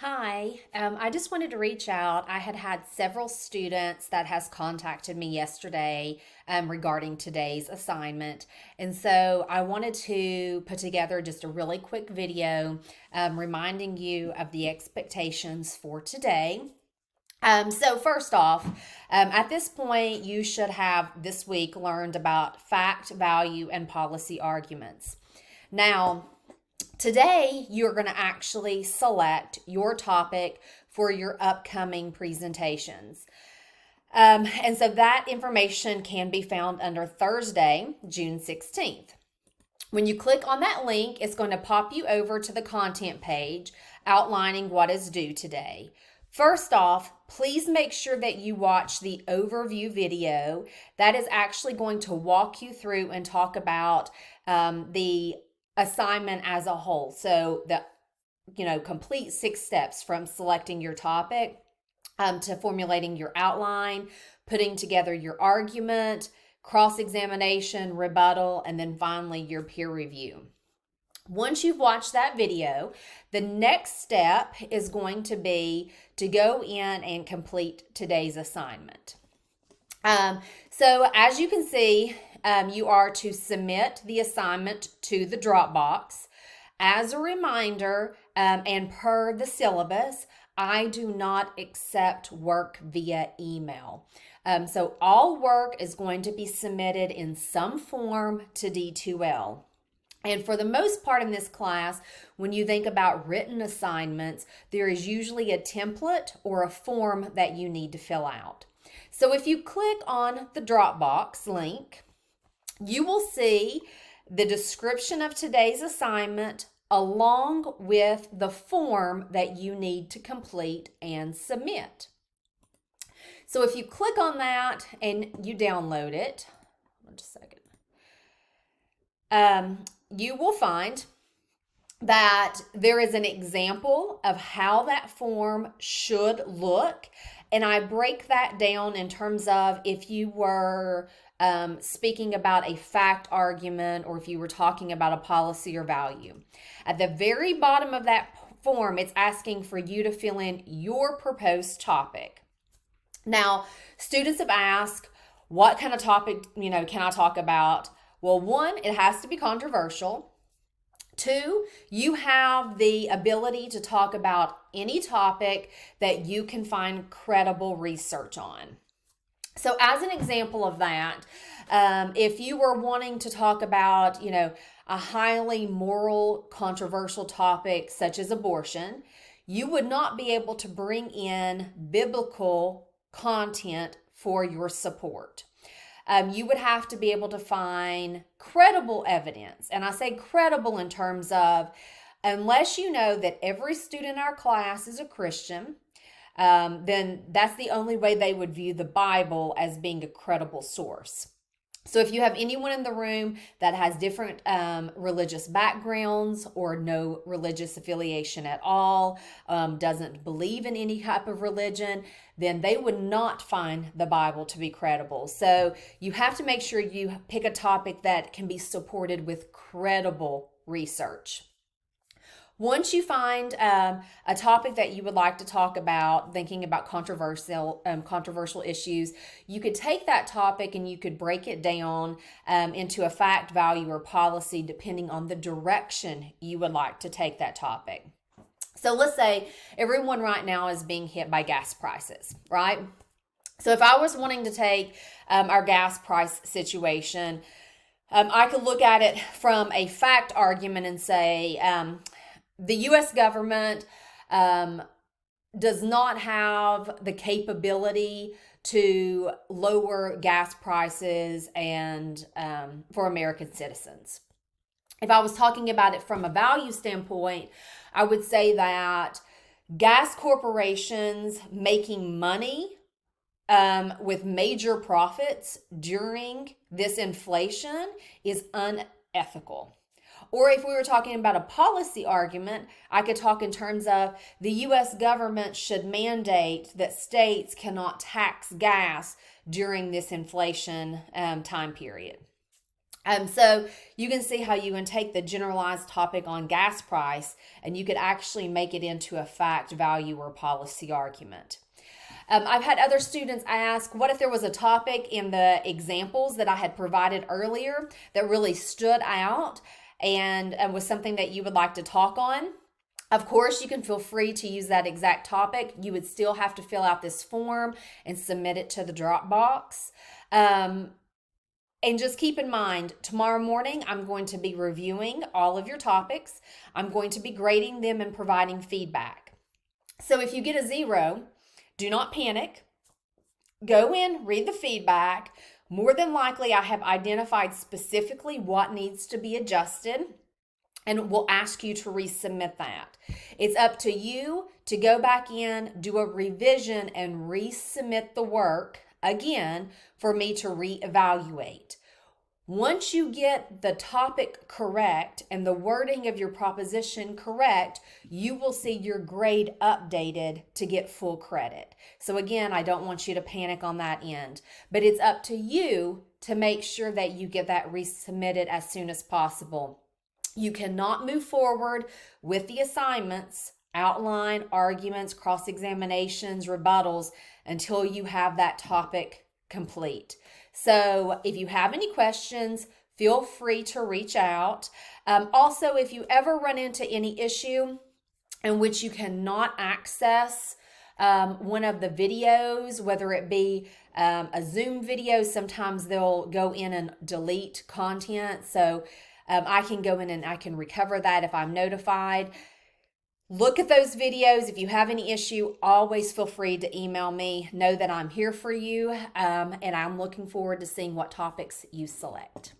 Hi, I just wanted to reach out. I had several students that has contacted me yesterday regarding today's assignment. And so I wanted to put together just a really quick video reminding you of the expectations for today. So first off, at this point, you should have this week learned about fact, value, and policy arguments. Now, today, you're going to actually select your topic for your upcoming presentations. And so that information can be found under Thursday, June 16th. When you click on that link, it's going to pop you over to the content page outlining what is due today. First off, please make sure that you watch the overview video. That is actually going to walk you through and talk about the assignment as a whole. So the complete 6 steps from selecting your topic to formulating your outline, putting together your argument, cross-examination, rebuttal, and then finally your peer review. Once you've watched that video, the next step is going to be to go in and complete today's assignment. So as you can see, you are to submit the assignment to the Dropbox. As a reminder, and per the syllabus, I do not accept work via email. So all work is going to be submitted in some form to D2L. And for the most part in this class, when you think about written assignments, there is usually a template or a form that you need to fill out. So if you click on the Dropbox link, you will see the description of today's assignment along with the form that you need to complete and submit. So if you click on that and you download it, just a second, you will find that there is an example of how that form should look. And I break that down in terms of if you were speaking about a fact argument or if you were talking about a policy or value. At the very bottom of that form, it's asking for you to fill in your proposed topic. Now, students have asked, what kind of topic, can I talk about? Well, one, it has to be controversial. Two, you have the ability to talk about any topic that you can find credible research on. So as an example of that, if you were wanting to talk about, a highly moral, controversial topic such as abortion, you would not be able to bring in biblical content for your support. You would have to be able to find credible evidence. And I say credible in terms of, unless you know that every student in our class is a Christian, then that's the only way they would view the Bible as being a credible source. So if you have anyone in the room that has different religious backgrounds or no religious affiliation at all, doesn't believe in any type of religion, then they would not find the Bible to be credible. So you have to make sure you pick a topic that can be supported with credible research. Once you find a topic that you would like to talk about, thinking about controversial issues, you could take that topic and you could break it down into a fact, value, or policy depending on the direction you would like to take that topic. So let's say everyone right now is being hit by gas prices, right? So if I was wanting to take our gas price situation, I could look at it from a fact argument and say, the U.S. government does not have the capability to lower gas prices and for American citizens. If I was talking about it from a value standpoint, I would say that gas corporations making money with major profits during this inflation is unethical. Or if we were talking about a policy argument, I could talk in terms of the U.S. government should mandate that states cannot tax gas during this inflation time period. So you can see how you can take the generalized topic on gas price and you could actually make it into a fact, value, or policy argument. I've had other students ask, what if there was a topic in the examples that I had provided earlier that really stood out and was something that you would like to talk on? Of course, you can feel free to use that exact topic. You would still have to fill out this form and submit it to the Dropbox. And just keep in mind, tomorrow morning, I'm going to be reviewing all of your topics. I'm going to be grading them and providing feedback. So if you get a 0, do not panic. Go in, read the feedback. More than likely, I have identified specifically what needs to be adjusted, and we'll ask you to resubmit that. It's up to you to go back in, do a revision, and resubmit the work again for me to reevaluate. Once you get the topic correct and the wording of your proposition correct, you will see your grade updated to get full credit. So again, I don't want you to panic on that end, but it's up to you to make sure that you get that resubmitted as soon as possible. You cannot move forward with the assignments, outline, arguments, cross-examinations, rebuttals until you have that topic complete. So if you have any questions, feel free to reach out. Also, if you ever run into any issue in which you cannot access one of the videos, whether it be a Zoom video, sometimes they'll go in and delete content. So I can go in and I can recover that if I'm notified. Look at those videos. If you have any issue, always feel free to email me. Know that I'm here for you, and I'm looking forward to seeing what topics you select.